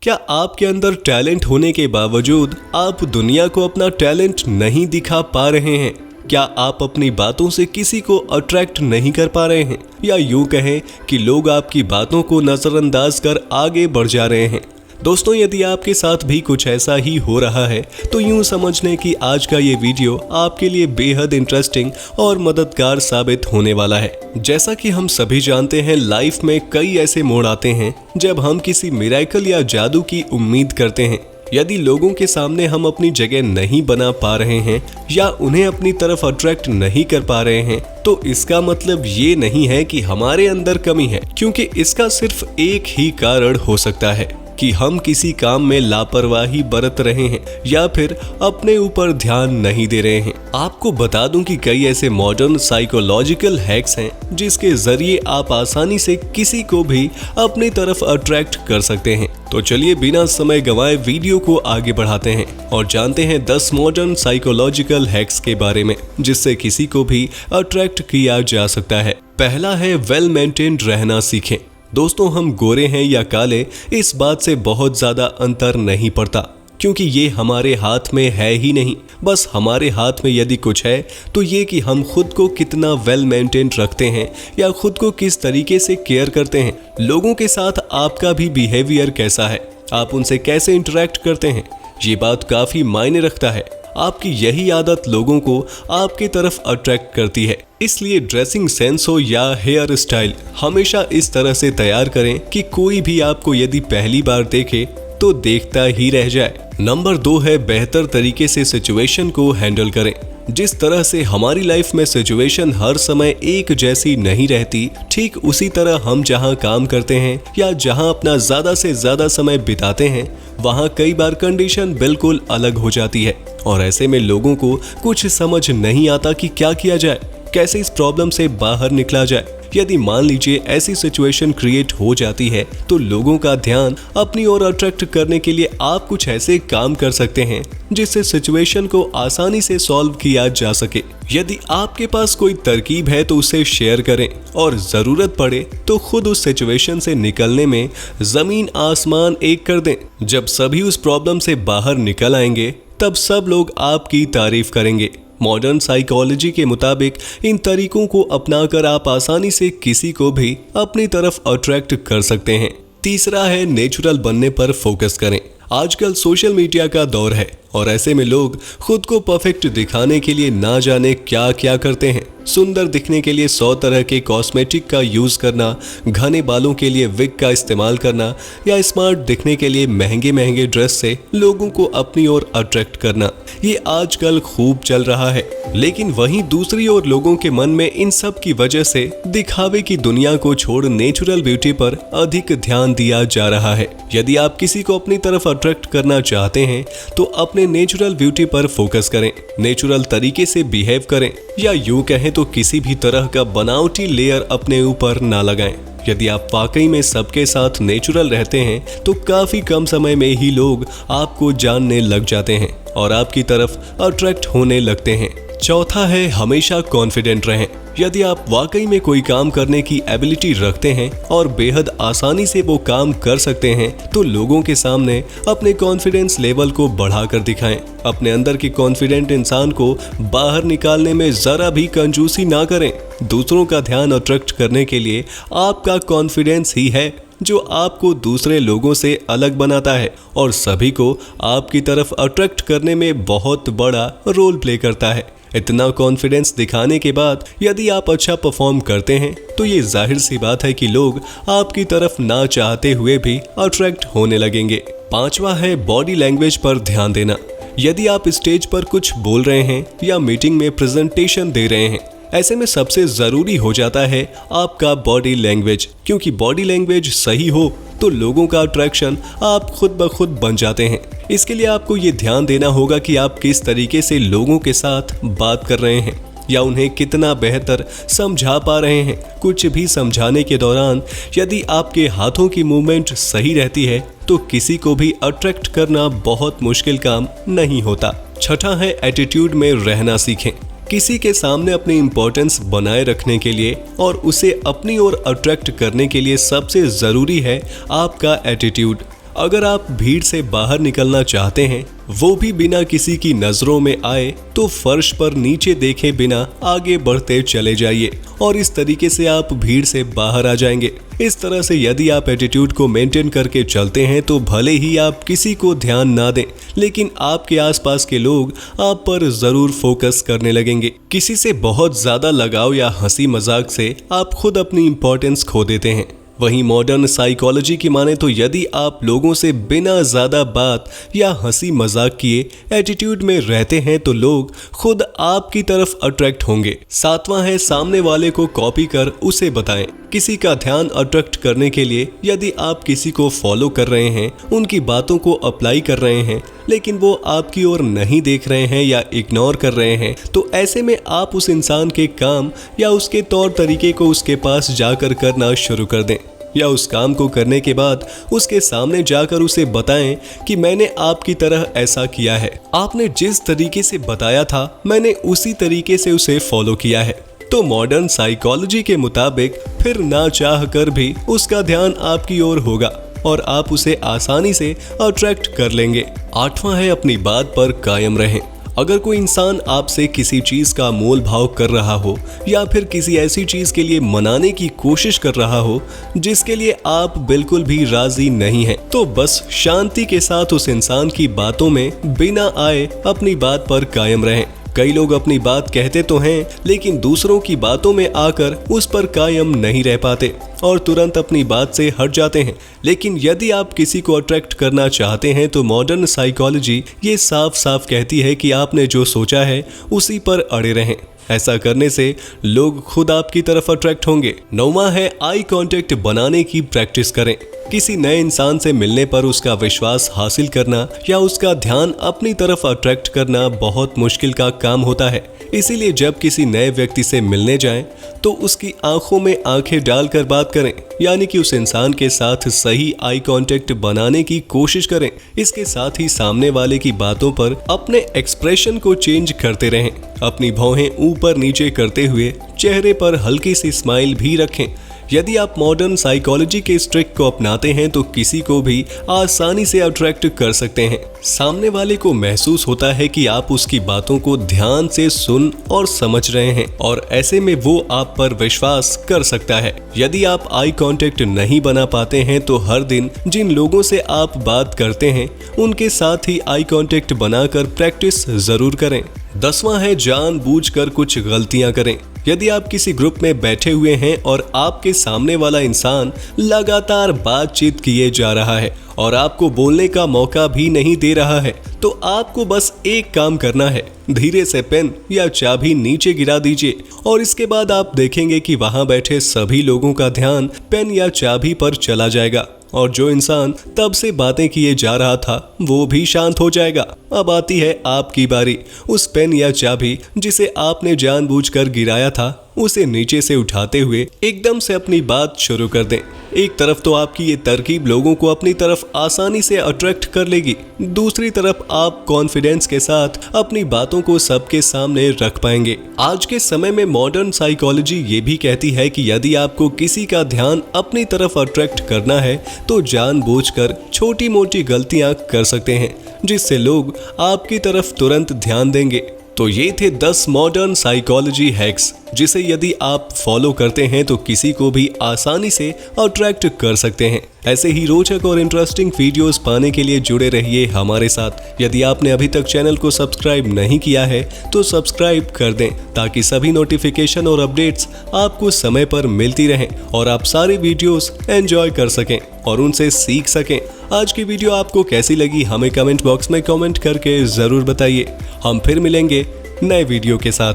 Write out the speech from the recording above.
क्या आपके अंदर टैलेंट होने के बावजूद आप दुनिया को अपना टैलेंट नहीं दिखा पा रहे हैं? क्या आप अपनी बातों से किसी को अट्रैक्ट नहीं कर पा रहे हैं, या यूं कहें कि लोग आपकी बातों को नजरअंदाज कर आगे बढ़ जा रहे हैं? दोस्तों, यदि आपके साथ भी कुछ ऐसा ही हो रहा है तो यूं समझ लें कि आज का ये वीडियो आपके लिए बेहद इंटरेस्टिंग और मददगार साबित होने वाला है। जैसा कि हम सभी जानते हैं, लाइफ में कई ऐसे मोड़ आते हैं जब हम किसी मिरेकल या जादू की उम्मीद करते हैं। यदि लोगों के सामने हम अपनी जगह नहीं बना पा रहे हैं या उन्हें अपनी तरफ अट्रैक्ट नहीं कर पा रहे हैं, तो इसका मतलब ये नहीं है कि हमारे अंदर कमी है, क्योंकि इसका सिर्फ एक ही कारण हो सकता है कि हम किसी काम में लापरवाही बरत रहे हैं या फिर अपने ऊपर ध्यान नहीं दे रहे हैं। आपको बता दूं कि कई ऐसे मॉडर्न साइकोलॉजिकल हैक्स हैं जिसके जरिए आप आसानी से किसी को भी अपनी तरफ अट्रैक्ट कर सकते हैं। तो चलिए बिना समय गंवाए वीडियो को आगे बढ़ाते हैं और जानते हैं 10 मॉडर्न साइकोलॉजिकल हैक्स के बारे में जिससे किसी को भी अट्रैक्ट किया जा सकता है। पहला है वेल मेंटेन्ड रहना सीखें। दोस्तों, हम गोरे हैं या काले, इस बात से बहुत ज्यादा अंतर नहीं पड़ता, क्योंकि ये हमारे हाथ में है ही नहीं। बस हमारे हाथ में यदि कुछ है तो ये कि हम खुद को कितना वेल मेंटेन्ड रखते हैं या खुद को किस तरीके से केयर करते हैं। लोगों के साथ आपका भी बिहेवियर कैसा है, आप उनसे कैसे इंटरेक्ट करते हैं, ये बात काफी मायने रखता है। आपकी यही आदत लोगों को आपकी तरफ अट्रैक्ट करती है। इसलिए ड्रेसिंग सेंस हो या हेयर स्टाइल, हमेशा इस तरह से तैयार करें कि कोई भी आपको यदि पहली बार देखे तो देखता ही रह जाए। नंबर 2 है बेहतर तरीके से सिचुएशन को हैंडल करें। जिस तरह से हमारी लाइफ में सिचुएशन हर समय एक जैसी नहीं रहती, ठीक उसी तरह हम जहां काम करते हैं या जहां अपना ज्यादा से ज्यादा समय बिताते हैं, वहां कई बार कंडीशन बिल्कुल अलग हो जाती है और ऐसे में लोगों को कुछ समझ नहीं आता कि क्या किया जाए, कैसे इस प्रॉब्लम से बाहर निकला जाए। यदि मान लीजिए ऐसी सिचुएशन क्रिएट हो जाती है तो लोगों का ध्यान अपनी ओर अट्रैक्ट करने के लिए आप कुछ ऐसे काम कर सकते हैं जिससे सिचुएशन को आसानी से सॉल्व किया जा सके। यदि आपके पास कोई तरकीब है तो उसे शेयर करें और जरूरत पड़े तो खुद उस सिचुएशन से निकलने में जमीन आसमान एक कर दें। जब सभी उस प्रॉब्लम से बाहर निकल आएंगे तब सब लोग आपकी तारीफ करेंगे। मॉडर्न साइकोलॉजी के मुताबिक इन तरीकों को अपनाकर आप आसानी से किसी को भी अपनी तरफ अट्रैक्ट कर सकते हैं। तीसरा है नेचुरल बनने पर फोकस करें। आजकल सोशल मीडिया का दौर है और ऐसे में लोग खुद को परफेक्ट दिखाने के लिए ना जाने क्या क्या करते हैं। सुंदर दिखने के लिए 100 तरह के कॉस्मेटिक का यूज करना, घने बालों के लिए विग का इस्तेमाल करना या स्मार्ट दिखने के लिए महंगे महंगे ड्रेस से लोगों को अपनी ओर अट्रैक्ट करना, ये आजकल खूब चल रहा है। लेकिन वहीं दूसरी ओर लोगों के मन में इन सब की वजह से दिखावे की दुनिया को छोड़ नेचुरल ब्यूटी पर अधिक ध्यान दिया जा रहा है। यदि आप किसी को अपनी तरफ अट्रैक्ट करना चाहते हैं तो अपने नेचुरल ब्यूटी पर फोकस करें, नेचुरल तरीके से बिहेव करें, या यूं कहें तो किसी भी तरह का बनावटी लेयर अपने ऊपर ना लगाएं। यदि आप वाकई में सबके साथ नेचुरल रहते हैं तो काफी कम समय में ही लोग आपको जानने लग जाते हैं और आपकी तरफ अट्रैक्ट होने लगते हैं। चौथा है हमेशा कॉन्फिडेंट रहें। यदि आप वाकई में कोई काम करने की एबिलिटी रखते हैं और बेहद आसानी से वो काम कर सकते हैं तो लोगों के सामने अपने कॉन्फिडेंस लेवल को बढ़ाकर दिखाएं। अपने अंदर के कॉन्फिडेंट इंसान को बाहर निकालने में जरा भी कंजूसी ना करें। दूसरों का ध्यान अट्रैक्ट करने के लिए आपका कॉन्फिडेंस ही है जो आपको दूसरे लोगों से अलग बनाता है और सभी को आपकी तरफ अट्रैक्ट करने में बहुत बड़ा रोल प्ले करता है। इतना कॉन्फिडेंस दिखाने के बाद यदि आप अच्छा परफॉर्म करते हैं तो ये जाहिर सी बात है कि लोग आपकी तरफ ना चाहते हुए भी अट्रैक्ट होने लगेंगे। पांचवा है बॉडी लैंग्वेज पर ध्यान देना। यदि आप स्टेज पर कुछ बोल रहे हैं या मीटिंग में प्रेजेंटेशन दे रहे हैं, ऐसे में सबसे जरूरी हो जाता है आपका बॉडी लैंग्वेज, क्योंकि बॉडी लैंग्वेज सही हो तो लोगों का अट्रैक्शन आप खुद ब खुद बन जाते हैं। इसके लिए आपको ये ध्यान देना होगा कि आप किस तरीके से लोगों के साथ बात कर रहे हैं या उन्हें कितना बेहतर समझा पा रहे हैं। कुछ भी समझाने के दौरान यदि आपके हाथों की मूवमेंट सही रहती है तो किसी को भी अट्रैक्ट करना बहुत मुश्किल काम नहीं होता। छठा है एटीट्यूड में रहना सीखें। किसी के सामने अपनी इंपॉर्टेंस बनाए रखने के लिए और उसे अपनी ओर अट्रैक्ट करने के लिए सबसे जरूरी है आपका एटीट्यूड। अगर आप भीड़ से बाहर निकलना चाहते हैं, वो भी बिना किसी की नजरों में आए, तो फर्श पर नीचे देखे बिना आगे बढ़ते चले जाइए और इस तरीके से आप भीड़ से बाहर आ जाएंगे। इस तरह से यदि आप एटीट्यूड को मेंटेन करके चलते हैं तो भले ही आप किसी को ध्यान ना दें, लेकिन आपके आसपास के लोग आप पर जरूर फोकस करने लगेंगे। किसी से बहुत ज्यादा लगाव या हंसी मजाक से आप खुद अपनी इंपॉर्टेंस खो देते हैं। वहीं मॉडर्न साइकोलॉजी की माने तो यदि आप लोगों से बिना ज्यादा बात या हंसी मजाक किए एटीट्यूड में रहते हैं तो लोग खुद आपकी तरफ अट्रैक्ट होंगे। सातवां है, सामने वाले को कॉपी कर उसे बताएं। किसी का ध्यान अट्रैक्ट करने के लिए यदि आप किसी को फॉलो कर रहे हैं, उनकी बातों को अप्लाई कर रहे हैं, लेकिन वो आपकी ओर नहीं देख रहे हैं या इग्नोर कर रहे हैं, तो ऐसे में आप उस इंसान के काम या उसके तौर तरीके को उसके पास जाकर करना शुरू कर दें, या उस काम को करने के बाद उसके सामने जाकर उसे बताएं कि मैंने आपकी तरह ऐसा किया है, आपने जिस तरीके से बताया था मैंने उसी तरीके से उसे फॉलो किया है। तो मॉडर्न साइकोलॉजी के मुताबिक फिर ना चाह कर भी उसका ध्यान आपकी ओर होगा और आप उसे आसानी से अट्रैक्ट कर लेंगे। आठवां है, अपनी बात पर कायम रहें। अगर कोई इंसान आपसे किसी चीज का मोल भाव कर रहा हो या फिर किसी ऐसी चीज के लिए मनाने की कोशिश कर रहा हो जिसके लिए आप बिल्कुल भी राजी नहीं हैं, तो बस शांति के साथ उस इंसान की बातों में बिना आए अपनी बात पर कायम रहें। कई लोग अपनी बात कहते तो हैं, लेकिन दूसरों की बातों में आकर उस पर कायम नहीं रह पाते और तुरंत अपनी बात से हट जाते हैं। लेकिन यदि आप किसी को अट्रैक्ट करना चाहते हैं तो मॉडर्न साइकोलॉजी ये साफ साफ कहती है कि आपने जो सोचा है उसी पर अड़े रहें। ऐसा करने से लोग खुद आपकी तरफ अट्रैक्ट होंगे। नौवां है, आई कांटेक्ट बनाने की प्रैक्टिस करें। किसी नए इंसान से मिलने पर उसका विश्वास हासिल करना या उसका ध्यान अपनी तरफ अट्रैक्ट करना बहुत मुश्किल का काम होता है। इसीलिए जब किसी नए व्यक्ति से मिलने जाएं तो उसकी आंखों में आंखें डालकर बात करें, यानी कि उस इंसान के साथ सही आई कांटेक्ट बनाने की कोशिश करें। इसके साथ ही सामने वाले की बातों पर अपने एक्सप्रेशन को चेंज करते रहें। अपनी भौहें ऊपर नीचे करते हुए चेहरे पर हल्की सी स्माइल भी रखें। यदि आप मॉडर्न साइकोलॉजी के इस ट्रिक को अपनाते हैं तो किसी को भी आसानी से अट्रैक्ट कर सकते हैं। सामने वाले को महसूस होता है कि आप उसकी बातों को ध्यान से सुन और समझ रहे हैं और ऐसे में वो आप पर विश्वास कर सकता है। यदि आप आई कांटेक्ट नहीं बना पाते हैं तो हर दिन जिन लोगों से आप बात करते हैं उनके साथ ही आई कांटेक्ट बनाकर प्रैक्टिस जरूर करें। 10वां है, जानबूझकर कुछ गलतियां करें। यदि आप किसी ग्रुप में बैठे हुए हैं और आपके सामने वाला इंसान लगातार बातचीत किए जा रहा है और आपको बोलने का मौका भी नहीं दे रहा है, तो आपको बस एक काम करना है, धीरे से पेन या चाबी नीचे गिरा दीजिए और इसके बाद आप देखेंगे कि वहां बैठे सभी लोगों का ध्यान पेन या चाबी पर चला जाएगा और जो इंसान तब से बातें किए जा रहा था वो भी शांत हो जाएगा। अब आती है आपकी बारी। उस पेन या चाबी जिसे आपने जानबूझकर गिराया था उसे नीचे से उठाते हुए एकदम से अपनी बात शुरू कर दें। एक तरफ तो आपकी ये तरकीब लोगों को अपनी तरफ आसानी से अट्रैक्ट कर लेगी, दूसरी तरफ आप कॉन्फिडेंस के साथ अपनी बातों को सबके सामने रख पाएंगे। आज के समय में मॉडर्न साइकोलॉजी ये भी कहती है कि यदि आपको किसी का ध्यान अपनी तरफ अट्रैक्ट करना है तो जानबूझकर छोटी मोटी गलतियां कर सकते हैं जिससे लोग आपकी तरफ तुरंत ध्यान देंगे। तो ये थे 10 मॉडर्न साइकोलॉजी हैक्स जिसे यदि आप फॉलो करते हैं तो किसी को भी आसानी से अट्रैक्ट कर सकते हैं। ऐसे ही रोचक और इंटरेस्टिंग वीडियोस पाने के लिए जुड़े रहिए हमारे साथ। यदि आपने अभी तक चैनल को सब्सक्राइब नहीं किया है तो सब्सक्राइब कर दें ताकि सभी नोटिफिकेशन और अपडेट्स आपको समय पर मिलती रहें और आप सारी वीडियोस एंजॉय कर सकें और उनसे सीख सकें। आज की वीडियो आपको कैसी लगी हमें कमेंट बॉक्स में कमेंट करके जरूर बताइए। हम फिर मिलेंगे नए वीडियो के साथ।